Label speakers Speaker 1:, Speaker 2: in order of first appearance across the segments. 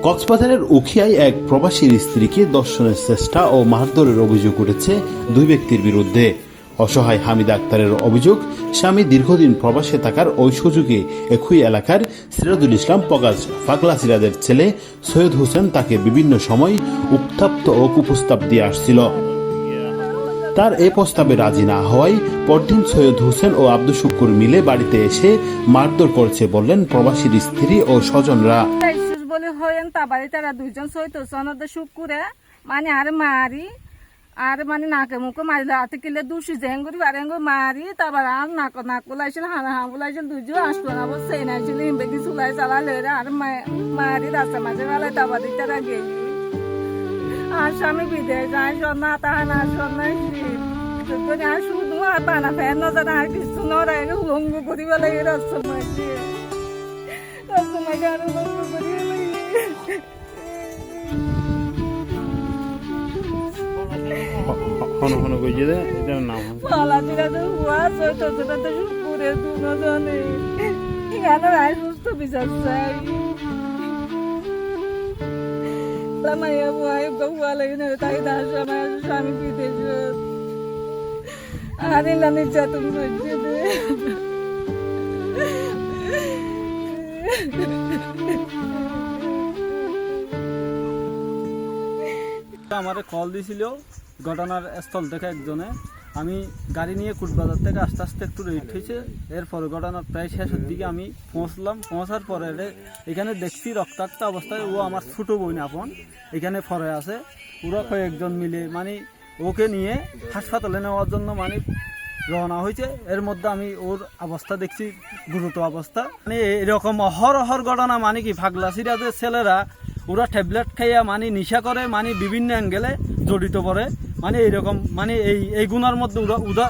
Speaker 1: কক্সবাজারের উখিয়ায় এক প্রবাসীর স্ত্রীকে ধর্ষণের চেষ্টা ও মারধরের অভিযোগ উঠেছে দুই ব্যক্তির বিরুদ্ধে। অসহায় হামিদা আক্তারের অভিযোগ, স্বামী দীর্ঘদিন প্রবাসে থাকার ওই সুযোগে একই এলাকার সিরাজুল ইসলাম পগাজ ফাগলা সিরাজের ছেলে সৈয়দ হোসেন তাকে বিভিন্ন সময় উত্তপ্ত ও কুপ্রস্তাব দিয়ে আসছিল। তার এ প্রস্তাবে রাজি না হওয়ায় পরদিন সৈয়দ হোসেন ও আব্দুল শুকুর মিলে বাড়িতে এসে মারধর করছে বললেন প্রবাসীর স্ত্রী ও স্বজনরা।
Speaker 2: বলে হয়েন তা বাড়ি তারা দুইজন সৈয়দ হোসেন শুকুরে মানে আর মারি আর মানে নাকে মুখে মারিলে হাতে কিলে দুষি জেঙ্গুরি বারেঙ্গু মারি তারপর আর নাক বলাইছিল হানা বলাইছিল দুজন আসতো না বসে নাইছিল বেগি চুলাই চালালে আর মারি রাস্তা মাঝে বেলায় তারপর তারা গেলি আর স্বামী বিদেশ আসো না তাহানা আসো না আর শুধু আর পানা ফের নজর আর কিছু নড়াই লঙ্গু করি বেলা এই রাস্তা মাঝে আর লঙ্গু করি সুস্থ বিচার চাই মাইয়া বুয়াই বুয়া লাগে না তাই তার স্বামী বিদেশ আর এলা নির্যাতন করছে
Speaker 3: আমার কল দিছিল ঘটনার স্থল থেকে একজনে। আমি গাড়ি নিয়ে কুটবাজার থেকে আস্তে আস্তে একটু লেট হয়েছে। এরপরে ঘটনার প্রায় শেষের দিকে আমি পৌঁছলাম। পৌঁছার পরে এখানে দেখছি রক্তাক্ত অবস্থায় ও আমার ছোটো বোন আপন এখানে পড়ে আছে। ওরা কয়েকজন মিলে মানে ওকে নিয়ে হাসপাতালে নেওয়ার জন্য মানে রওনা হয়েছে। এর মধ্যে আমি ওর অবস্থা দেখছি গুরুতর অবস্থা। মানে এরকম অহরহর ঘটনা মানে কি ফাগলা সিরাজের ছেলেরা ওরা ট্যাবলেট খাইয়া মানে নেশা করে মানে বিভিন্ন অ্যাঙ্গেলে জড়িত পড়ে মানে এইরকম মানে এই গুণার মধ্যে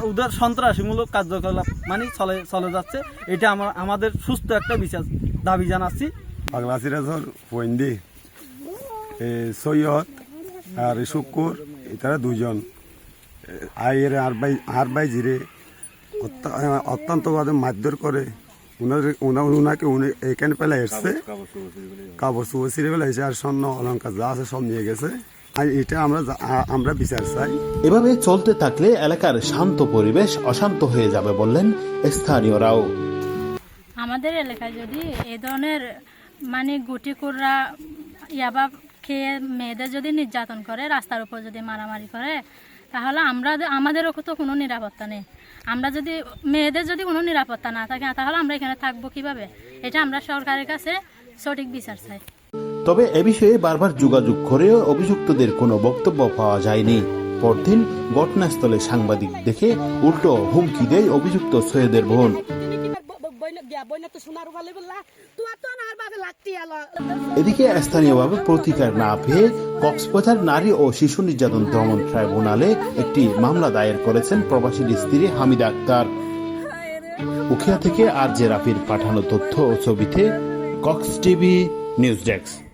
Speaker 3: ওদের সন্ত্রাসীমূলক কার্যকলাপ মানে চলে যাচ্ছে। এটা আমাদের সুস্থ একটা বিচার দাবি জানাচ্ছি।
Speaker 4: ফাগলা সিরাজের ফৈন্দি সৈয়দ আর শুকুর তারা দুজন আয়ের আর বাই জিরে অত্যন্ত মারধর করে। উনাকে এখানে পেলে এসছে কাপড় চুপড় ছিঁড়ে পেলে এসে আর স্বর্ণ অলঙ্কার যা আছে সব নিয়ে গেছে। এটা আমরা বিচার চাই।
Speaker 1: এভাবে চলতে থাকলে এলাকার শান্ত পরিবেশ অশান্ত হয়ে যাবে বললেন স্থানীয়রাও।
Speaker 5: আমাদের এলাকায় যদি এই ধরনের মানে গুটি কুড়রা ইয়াবা খেয়ে মেয়েদের যদি নির্যাতন করে, রাস্তার উপর যদি মারামারি করে, তাহলে আমাদেরও তো কোনো নিরাপত্তা নেই। আমরা যদি মেয়েদের যদি কোনো নিরাপত্তা না থাকে তাহলে আমরা এখানে থাকবো কিভাবে? এটা আমরা সরকারের কাছে সঠিক বিচার চাই।
Speaker 1: তবে এ বিষয়ে বারবার যোগাযোগ করেও অভিযুক্তদের কোনো বক্তব্য পাওয়া যায়নি। পরদিন ঘটনাস্থলে সাংবাদিক দেখে উল্টো হুমকি দেয় অভিযুক্ত সৈয়দের বোন। এদিকে স্থানীয়ভাবে প্রতিকার না পেয়ে কক্সবাজার নারী ও শিশু নির্যাতন দমন ট্রাইব্যুনালে একটি মামলা দায়ের করেছেন প্রবাসীর স্ত্রী হামিদা আক্তার। উখিয়া থেকে আর জে রাফির পাঠানো তথ্য ও ছবিতে কক্স টিভি নিউজ ডেস্ক।